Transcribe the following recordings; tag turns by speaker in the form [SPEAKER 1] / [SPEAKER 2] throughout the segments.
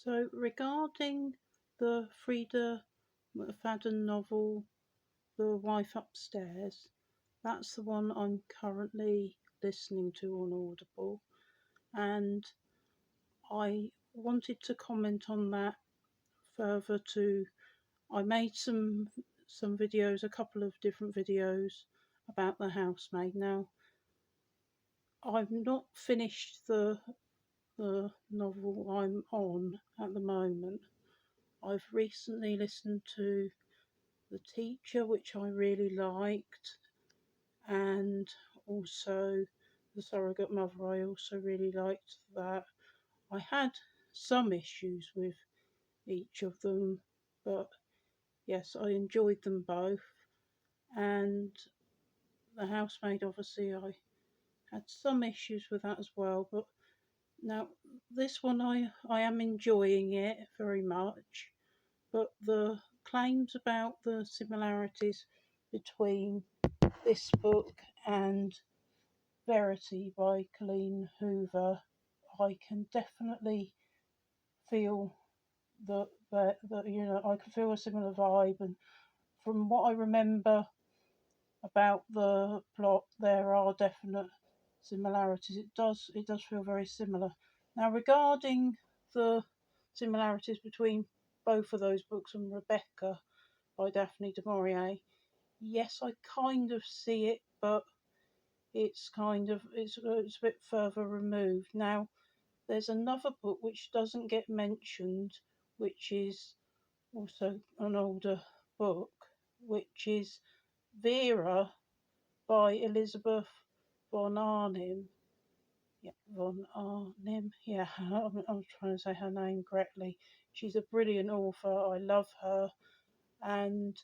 [SPEAKER 1] So regarding the Freida McFadden novel, The Wife Upstairs, that's the one I'm currently listening to on Audible, and I wanted to comment on that further to I made some videos, a couple of different videos about The Housemaid. Now, I've not finished the novel I'm on at the moment. I've recently listened to The Teacher, which I really liked, and also The Surrogate Mother. I also really liked that. I had some issues with each of them, but yes, I enjoyed them both. And The Housemaid, obviously, I had some issues with that as well. But now, this one, I am enjoying it very much. But the claims about the similarities between this book and Verity by Colleen Hoover, I can definitely feel that I can feel a similar vibe. And from what I remember about the plot, there are definite similarities. It does feel very similar. Now, regarding the similarities between both of those books and Rebecca by Daphne du Maurier, yes, I kind of see it, but it's a bit further removed. Now, there's another book which doesn't get mentioned, which is also an older book, which is Vera by Elizabeth von Arnim. Yeah, von Arnim. Yeah, I was trying to say her name correctly. She's a brilliant author. I love her. And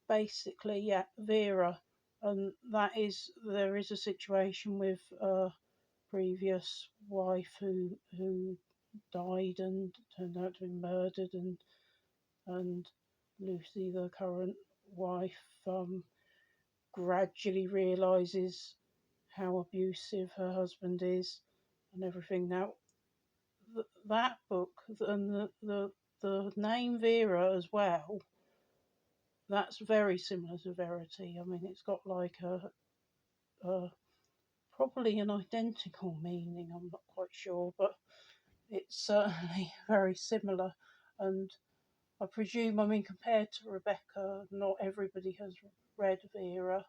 [SPEAKER 1] basically, yeah, Vera. And there is a situation with a previous wife who died and turned out to be murdered, and Lucy, the current wife, gradually realizes how abusive her husband is and everything. Now, that book and the name Vera as well, that's very similar to Verity. I mean, it's got like a probably an identical meaning. I'm not quite sure, but it's certainly very similar. And I presume, I mean, compared to Rebecca, not everybody has read Vera.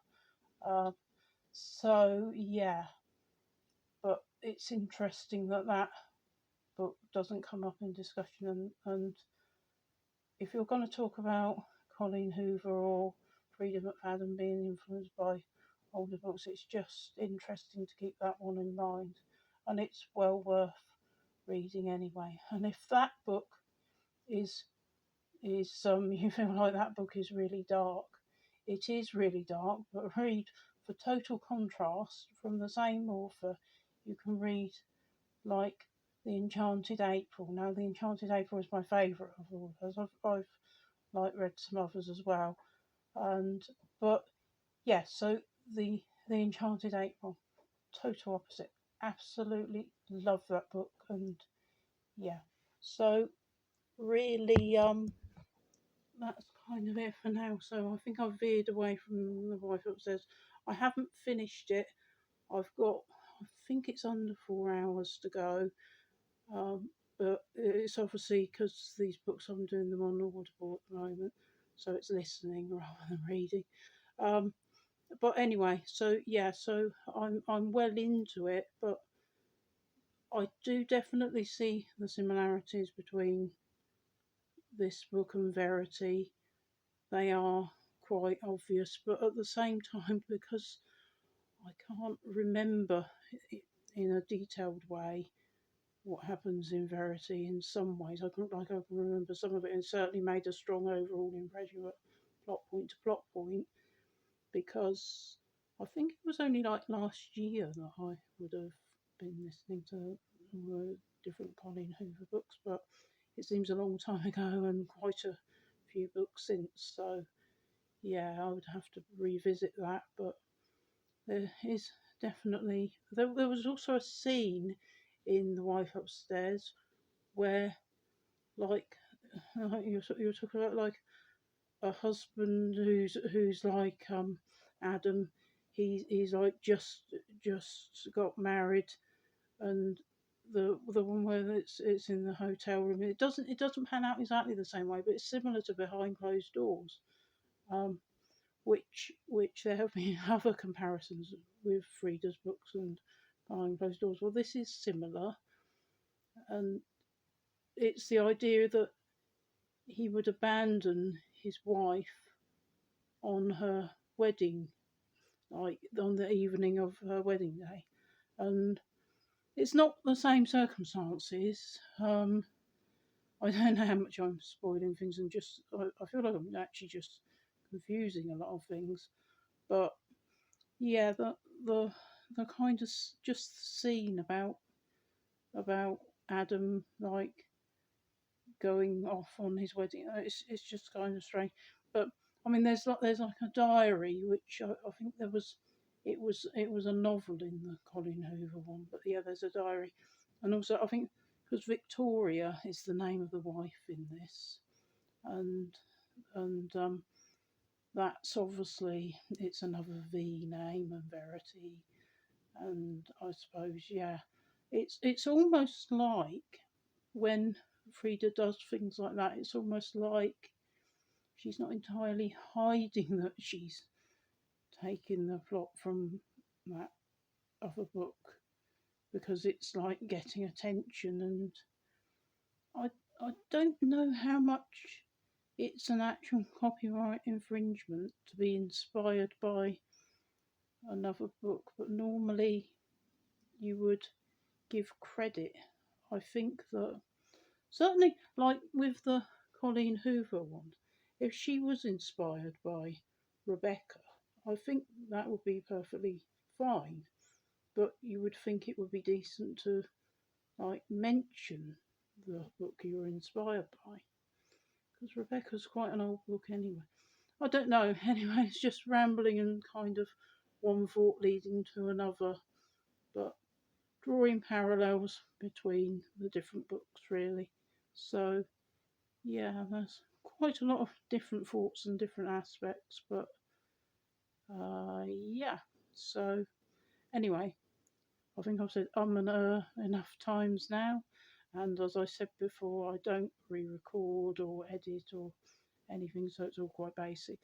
[SPEAKER 1] So yeah, but it's interesting that book doesn't come up in discussion. And if you're going to talk about Colleen Hoover or Freida McFadden being influenced by older books, it's just interesting to keep that one in mind. And it's well worth reading anyway. And if that book is you feel like that book is really dark, it is really dark, but read, for total contrast, from the same author, you can read like The Enchanted April. Now, The Enchanted April is my favourite of all of those. I've like read some others as well, but yeah. So the Enchanted April, total opposite. Absolutely love that book, and yeah. So really, that's kind of it for now. So I think I've veered away from The Wife Upstairs. I haven't finished it. I think it's under 4 hours to go. But it's obviously because these books I'm doing them on Audible at the moment, so it's listening rather than reading. But anyway, so yeah, so I'm well into it, but I do definitely see the similarities between this book and Verity. They are quite obvious, but at the same time, because I can't remember in a detailed way what happens in Verity in some ways. I can remember some of it, and certainly made a strong overall impression at plot point to plot point, because I think it was only like last year that I would have been listening to different Colleen Hoover books, but it seems a long time ago and quite a few books since. So yeah, I would have to revisit that. But there is definitely there was also a scene in The Wife Upstairs where like you're talking about like a husband who's like Adam. He's like just got married, and the one where it's in the hotel room. It doesn't pan out exactly the same way, but it's similar to Behind Closed Doors. Um, which there have been other comparisons with Freida's books and Behind Closed Doors. Well, this is similar, and it's the idea that he would abandon his wife on her wedding, like on the evening of her wedding day, and it's not the same circumstances. I don't know how much I'm spoiling things, and I feel like I'm actually just confusing a lot of things, but yeah, the the kind of just scene about Adam like going off on his wedding. It's just kind of strange. But I mean, there's like a diary which I think it was a novel in the Colin Hoover one. But yeah, there's a diary, and also I think because Victoria is the name of the wife in this, and and that's obviously it's another V name and Verity, and I suppose yeah, it's almost like when Freida does things like that, it's almost like she's not entirely hiding that she's taking the plot from that other book because it's like getting attention, and I I don't know how much it's an actual copyright infringement to be inspired by another book, but normally you would give credit. I think that certainly, like with the Colleen Hoover one, if she was inspired by Rebecca, I think that would be perfectly fine. But you would think it would be decent to like mention the book you were inspired by, because Rebecca's quite an old book anyway. I don't know. Anyway, it's just rambling and kind of one thought leading to another, but drawing parallels between the different books, really. So, yeah, there's quite a lot of different thoughts and different aspects, but yeah. So, anyway, I think I've said and enough times now. And as I said before, I don't re record or edit or anything, so it's all quite basic.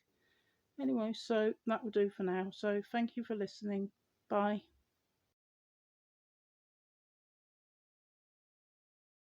[SPEAKER 1] Anyway, so that will do for now. So, thank you for listening. Bye.